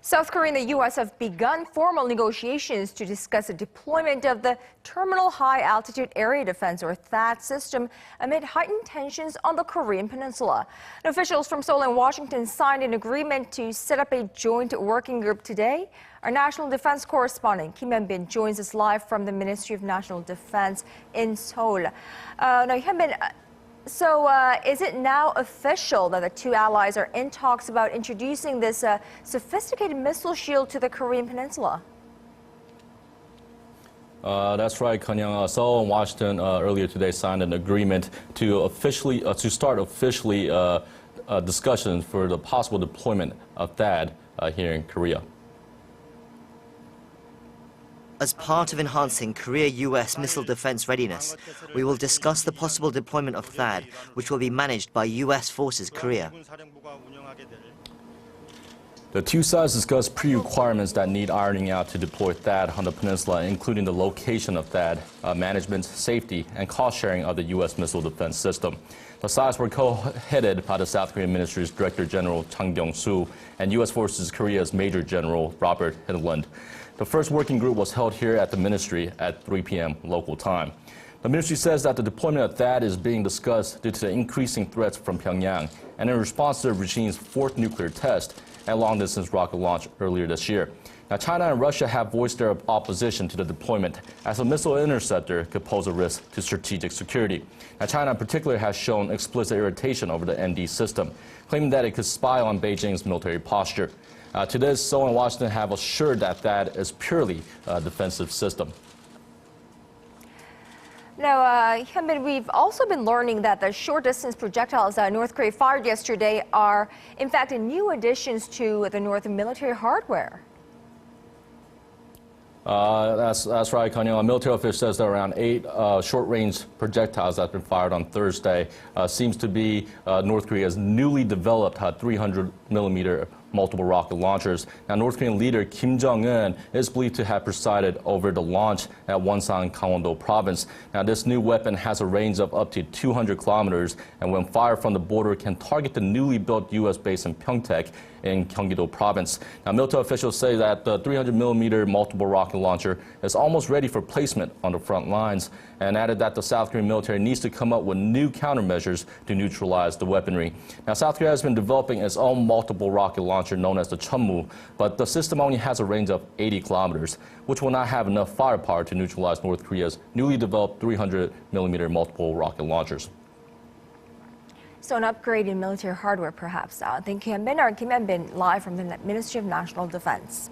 South Korea and the U.S. have begun formal negotiations to discuss the deployment of the Terminal High Altitude Area Defense, or THAAD system, amid heightened tensions on the Korean peninsula. And officials from Seoul and Washington signed an agreement to set up a joint working group today. Our national defense correspondent, Kim Hyun-bin, joins us live from the Ministry of National Defense in Seoul. Now, Hyun-bin, so is it now official that the two allies are in talks about introducing this sophisticated missile shield to the Korean peninsula? That's right, Conn-young. Seoul and Washington earlier today signed an agreement to start officially discussions for the possible deployment of THAAD here in Korea. As part of enhancing Korea-U.S. missile defense readiness, we will discuss the possible deployment of THAAD, which will be managed by U.S. Forces Korea. The two sides discussed pre-requirements that need ironing out to deploy THAAD on the peninsula, including the location of THAAD, management, safety, and cost sharing of the U.S. missile defense system. The sides were co-headed by the South Korean Ministry's Director General Chung Kyung-soo and U.S. Forces Korea's Major General Robert Hedlund. The first working group was held here at the ministry at 3 p.m. local time. The ministry says that the deployment of THAAD is being discussed due to the increasing threats from Pyongyang and in response to the regime's fourth nuclear test and long-distance rocket launch earlier this year. Now, China and Russia have voiced their opposition to the deployment, as a missile interceptor could pose a risk to strategic security. Now, China in particular has shown explicit irritation over the ND system, claiming that it could spy on Beijing's military posture. To this, Seoul and Washington have assured that THAAD is purely a defensive system. Now, Hyun-bin, we've also been learning that the short-distance projectiles that North Korea fired yesterday are, in fact, new additions to the North military hardware. That's right, Conn-young. A military official says that around 8 short-range projectiles that have been fired on Thursday seems to be North Korea's newly developed 300mm multiple rocket launchers. Now, North Korean leader Kim Jong-un is believed to have presided over the launch at Wonsan, Gangwon-do province. Now, this new weapon has a range of up to 200 kilometers, and when fired from the border, can target the newly built U.S. base in Pyeongtaek in Gyeonggi-do province. Now, military officials say that the 300mm multiple rocket launcher is almost ready for placement on the front lines, and added that the South Korean military needs to come up with new countermeasures to neutralize the weaponry. Now, South Korea has been developing its own multiple rocket launcher known as the Chunmu, but the system only has a range of 80 kilometers, which will not have enough firepower to neutralize North Korea's newly developed 300mm multiple rocket launchers. So an upgrade in military hardware, perhaps. Thank you, Hyun-bin. Kim Hyun-bin, live from the Ministry of National Defense.